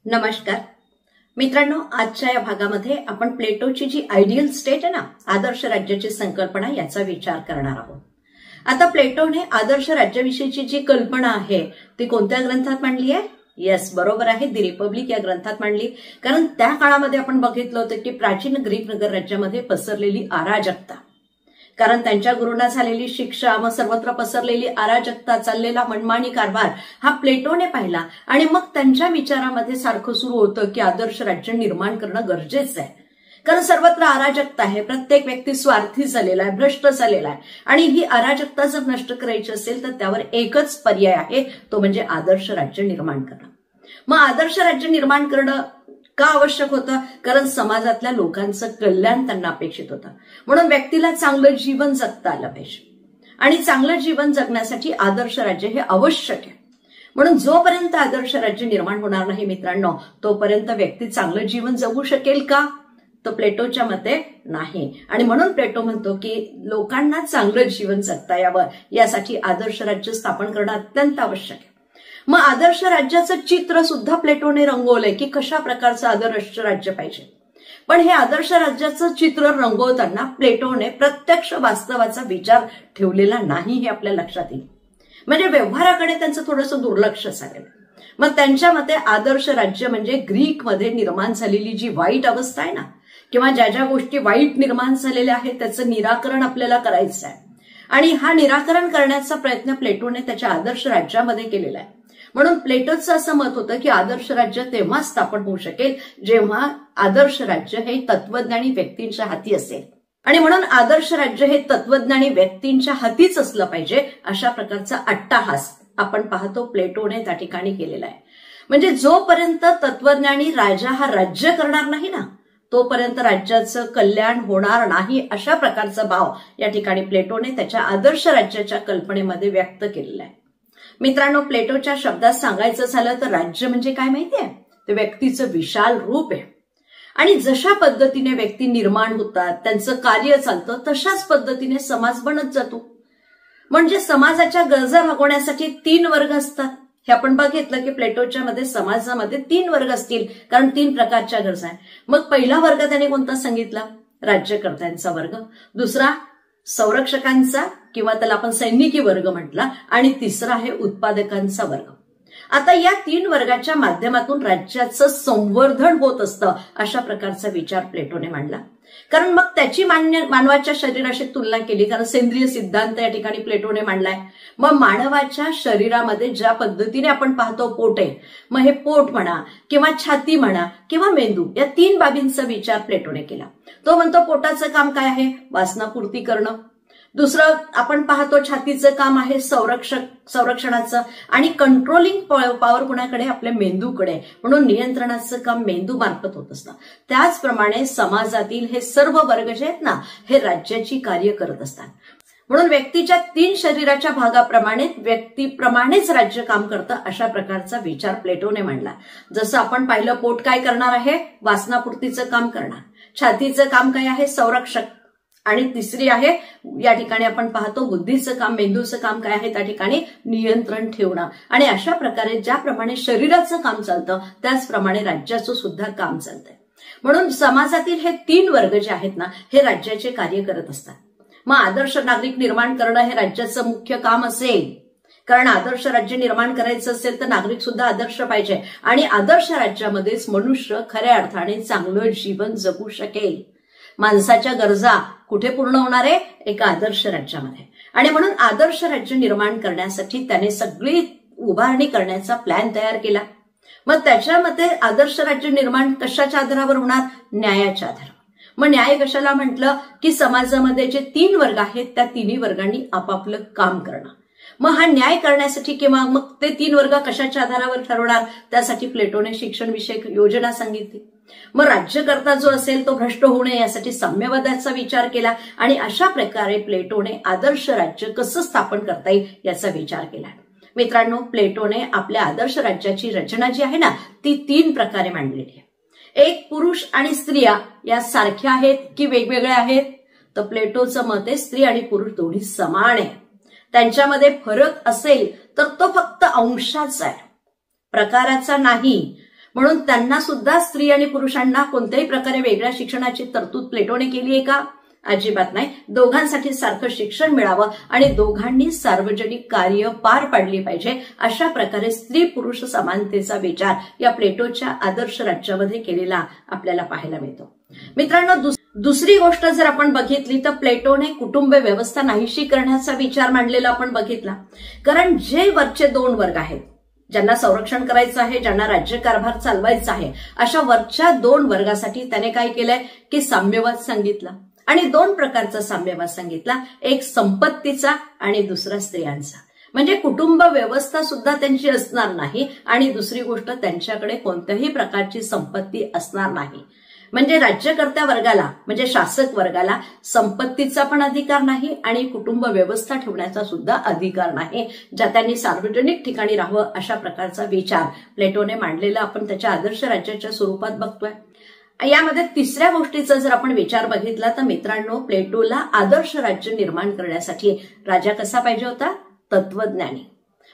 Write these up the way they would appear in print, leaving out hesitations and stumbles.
नमस्कार मित्रांनो, आजच्या या भागामध्ये आपण प्लेटोची जी आयडियल स्टेट आहे ना, आदर्श राज्याची संकल्पना याचा विचार करणार आहोत। आता प्लेटोने आदर्श राज्याविषयीची जी कल्पना आहे ती कोणत्या ग्रंथात मांडली आहे? येस, बरोबर आहे, दी रिपब्लिक या ग्रंथात मांडली। कारण त्या काळामध्ये आपण बघितलं होतं की प्राचीन ग्रीक नगर राज्यामध्ये पसरलेली अराजकता, कारण त्यांच्या गुरूंना झालेली शिक्षा, मग सर्वत्र पसरलेली अराजकता, चाललेला मनमानी कारभार हा प्लेटोने पाहिला आणि मग त्यांच्या विचारामध्ये सारखं सुरू होतं की आदर्श राज्य निर्माण करणं गरजेचं आहे। कारण सर्वत्र अराजकता आहे, प्रत्येक व्यक्ती स्वार्थी झालेला आहे, भ्रष्ट झालेला आहे आणि ही अराजकता जर नष्ट करायची असेल तर त्यावर एकच पर्याय आहे, तो म्हणजे आदर्श राज्य निर्माण करणं। मग आदर्श राज्य निर्माण करणं का आवश्यक होतं? कारण समाजातल्या लोकांचं कल्याण त्यांना अपेक्षित होतं, म्हणून व्यक्तीला चांगलं जीवन जगता आलं पाहिजे आणि चांगलं जीवन जगण्यासाठी आदर्श राज्य हे आवश्यक आहे। म्हणून जोपर्यंत आदर्श राज्य निर्माण होणार नाही मित्रांनो, तोपर्यंत व्यक्ती चांगलं जीवन जगू शकेल का? तर प्लेटोच्या मते नाही। आणि म्हणून प्लेटो म्हणतो की लोकांना चांगलं जीवन जगता यावं यासाठी आदर्श राज्य स्थापन करणं अत्यंत आवश्यक आहे। मग आदर्श राज्याचं चित्र सुद्धा प्लेटोने रंगवलंय की कशा प्रकारचं आदर्श राज्य पाहिजे। पण हे आदर्श राज्याचं चित्र रंगवताना प्लेटोने प्रत्यक्ष वास्तवाचा विचार ठेवलेला नाही हे आपल्या लक्षात येईल, म्हणजे व्यवहाराकडे त्यांचं थोडंसं दुर्लक्ष झालेलं। मग त्यांच्या मते आदर्श राज्य म्हणजे ग्रीकमध्ये निर्माण झालेली जी वाईट अवस्था आहे ना, किंवा ज्या ज्या गोष्टी वाईट निर्माण झालेल्या आहेत त्याचं निराकरण आपल्याला करायचं आहे आणि हा निराकरण करण्याचा प्रयत्न प्लेटोने त्याच्या आदर्श राज्यामध्ये केलेला आहे। म्हणून प्लेटोचं असं मत होतं की आदर्श राज्य तेव्हा स्थापन होऊ शकेल जेव्हा आदर्श राज्य हे तत्वज्ञानी व्यक्तींच्या हाती असेल, आणि म्हणून आदर्श राज्य हे तत्वज्ञानी व्यक्तींच्या हातीच असलं पाहिजे अशा प्रकारचा अट्टाहास आपण पाहतो प्लेटोने त्या ठिकाणी केलेला आहे। म्हणजे जोपर्यंत तत्वज्ञानी राजा हा राज्य करणार नाही ना, तोपर्यंत राज्याचं कल्याण होणार नाही अशा प्रकारचा भाव या ठिकाणी प्लेटोने त्याच्या आदर्श राज्याच्या कल्पनेमध्ये व्यक्त केलेला आहे। मित्रांनो, प्लेटोच्या शब्दात सांगायचं झालं तर राज्य म्हणजे काय माहितीये? ते व्यक्तीचं विशाल रूप आहे आणि जशा पद्धतीने व्यक्ती निर्माण होतात, त्यांचं कार्य चालतं, तशाच पद्धतीने समाज बनत जातो। म्हणजे समाजाच्या गरजा भागवण्यासाठी 3 वर्ग असतात हे आपण बघितलं की प्लेटोच्या मध्ये समाजामध्ये 3 वर्ग असतील, कारण 3 प्रकारच्या गरजा आहे। मग पहिला वर्ग त्याने कोणता सांगितला? राज्यकर्त्यांचा वर्ग, दुसरा संरक्षकांचा किंवा त्याला आपण सैनिकी वर्ग म्हटला, आणि तिसरा आहे उत्पादकांचा वर्ग। आता या 3 वर्गाच्या माध्यमातून राज्याचं संवर्धन होत असतं अशा प्रकारचा विचार प्लेटोने मांडला। कारण मग त्याची मानवाच्या शरीराशी तुलना केली, कारण सेंद्रिय सिद्धांत या ठिकाणी प्लेटोने मांडलाय। मग मानवाच्या शरीरामध्ये ज्या पद्धतीने आपण पाहतो पोट आहे, मग हे पोट म्हणा किंवा छाती म्हणा किंवा मेंदू, या 3 बाबींचा विचार प्लेटोने केला। तो म्हणतो पोटाचं काम काय आहे? वासनापूर्ती करणं। दुसरं आपण पाहतो छातीचं काम आहे संरक्षणाचं, आणि कंट्रोलिंग पॉवर कुणाकडे? आपल्या मेंदूकडे, म्हणून नियंत्रणाचं काम मेंदू मार्फत होत असतं। त्याचप्रमाणे समाजातील हे सर्व वर्ग जे आहेत ना, हे राज्याची कार्य करत असतात। म्हणून व्यक्तीच्या 3 शरीराच्या भागाप्रमाणे व्यक्तीप्रमाणेच राज्य काम करतं अशा प्रकारचा विचार प्लेटोने मांडला। जसं आपण पाहिलं, पोट काय करणार आहे? वासनापूर्तीचं काम करणार। छातीचं काम काय आहे? संरक्षक। आणि तिसरी आहे या ठिकाणी आपण पाहतो बुद्धीचं काम, मेंदूचं काम काय आहे? त्या ठिकाणी नियंत्रण ठेवणं। आणि अशा प्रकारे ज्याप्रमाणे शरीराचं काम चालतं त्याचप्रमाणे राज्याचं सुद्धा काम चालतंय। म्हणून समाजातील हे 3 वर्ग जे आहेत ना, हे राज्याचे कार्य करत असतात। मग आदर्श नागरिक निर्माण करणं हे राज्याचं मुख्य काम असेल, कारण आदर्श राज्य निर्माण करायचं असेल तर नागरिक सुद्धा आदर्श पाहिजे, आणि आदर्श राज्यामध्येच मनुष्य खऱ्या अर्थाने चांगलं जीवन जगू शकेल। माणसाच्या गरजा कुठे पूर्ण होणार आहे? एका आदर्श राज्यामध्ये। आणि म्हणून आदर्श राज्य निर्माण करण्यासाठी त्याने सगळी उभारणी करण्याचा प्लॅन तयार केला। मग त्याच्यामध्ये आदर्श राज्य निर्माण कशाच्या आधारावर होणार? न्यायाच्या आधारावर। मग न्याय कशाला म्हटलं? की समाजामध्ये जे 3 वर्ग आहेत त्या 3ही वर्गांनी आपापलं काम करणं। मग हा न्याय करण्यासाठी किंवा मग ते 3 वर्ग कशाच्या आधारावर ठरवणार? त्यासाठी प्लेटोने शिक्षण विषयक योजना सांगितली। मग राज्यकर्ता जो असेल तो भ्रष्ट होऊ नये यासाठी साम्यवादाचा विचार केला, आणि अशा प्रकारे प्लेटोने आदर्श राज्य कसं स्थापन करता येईल याचा विचार केला। मित्रांनो, प्लेटोने आपल्या आदर्श राज्याची रचना जी आहे ना, ती 3 प्रकारे मांडलेली आहे। एक, पुरुष आणि स्त्रिया या सारख्या आहेत की वेगवेगळ्या आहेत? तर प्लेटोचं मत आहे स्त्री आणि पुरुष दोन्ही समान आहे। त्यांच्यामध्ये फरक असेल तर तो फक्त अंशाचा आहे, प्रकाराचा नाही। म्हणून त्यांना सुद्धा स्त्री आणि पुरुषांना कोणत्याही प्रकारे वेगळ्या शिक्षणाची तरतूद प्लेटोने केली आहे का? अजिबात नाही. दोघांसाठी सारखं शिक्षण मिळावं आणि दोघांनी सार्वजनिक कार्य पार पाडली पाहिजे, अशा प्रकारे स्त्री पुरुष समानतेचा विचार या प्लेटोच्या आदर्श राज्यामध्ये केलेला आपल्याला पाहायला मिळतो. मित्रांनो, दुसरी गोष्ट जर आपण बघितली तर प्लेटोने कुटुंब व्यवस्था नाहीशी करण्याचा विचार मांडलेला आपण बघितला. कारण जे वरचे दोन वर्ग आहेत, ज्यांना संरक्षण करायचं आहे, ज्यांना राज्यकारभार चालवायचा आहे, अशा वरच्या दोन वर्गासाठी त्याने काय केलंय की साम्यवाद सांगितला. आणि दोन प्रकारचा साम्यवाद सांगितला, एक संपत्तीचा आणि दुसरा स्त्रियांचा. म्हणजे कुटुंब व्यवस्था सुद्धा त्यांची असणार नाही आणि दुसरी गोष्ट त्यांच्याकडे कोणत्याही प्रकारची संपत्ती असणार नाही. म्हणजे राज्यकर्त्या वर्गाला म्हणजे शासक वर्गाला संपत्तीचा पण अधिकार नाही आणि कुटुंब व्यवस्था ठेवण्याचा सुद्धा अधिकार नाही, ज्या त्यांनी सार्वजनिक ठिकाणी राहावं अशा प्रकारचा विचार प्लेटोने मांडलेला आपण त्याच्या आदर्श राज्याच्या स्वरूपात बघतोय. यामध्ये तिसऱ्या गोष्टीचा जर आपण विचार बघितला तर मित्रांनो, प्लेटोला आदर्श राज्य निर्माण करण्यासाठी राजा कसा पाहिजे होता? तत्वज्ञानी.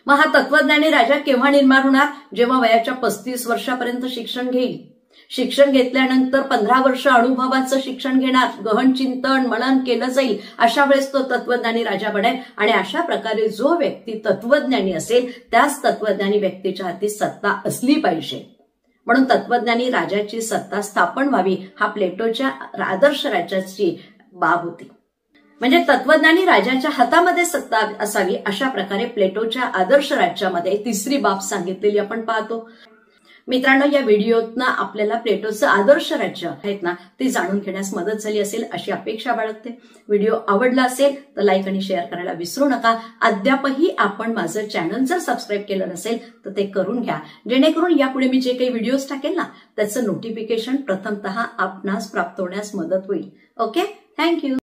मग हा तत्वज्ञानी राजा केव्हा निर्माण होणार? जेव्हा वयाच्या 35 वर्षापर्यंत शिक्षण घेईल. शिक्षण घेतल्यानंतर 15 वर्ष अनुभवाचं शिक्षण घेणार, गहन चिंतन मनन केलं जाईल, अशा वेळेस तो तत्वज्ञानी राजा बनेल. आणि अशा प्रकारे जो व्यक्ती तत्वज्ञानी असेल त्याच तत्वज्ञानी व्यक्तीच्या हाती सत्ता असली पाहिजे. म्हणून तत्वज्ञानी राजाची सत्ता स्थापन व्हावी हा प्लेटोच्या आदर्श राज्याची बाब होती. म्हणजे तत्वज्ञानी राजाच्या हातामध्ये सत्ता असावी अशा प्रकारे प्लेटोच्या आदर्श राज्यामध्ये तिसरी बाब सांगितलेली आपण पाहतो. मित्रांनो, या व्हिडिओतनं आपल्याला प्लेटोचं आदर्श राज्य आहेत ना ते जाणून घेण्यास मदत झाली असेल अशी अपेक्षा बाळगते. व्हिडिओ आवडला असेल तर लाईक आणि शेअर करायला विसरू नका. अद्यापही आपण माझं चॅनल जर सबस्क्राईब केलं नसेल तर ते करून घ्या, जेणेकरून यापुढे मी जे काही व्हिडिओज टाकेल ना त्याचं नोटिफिकेशन प्रथमतः आपणास प्राप्त होण्यास मदत होईल. Okay, thank you.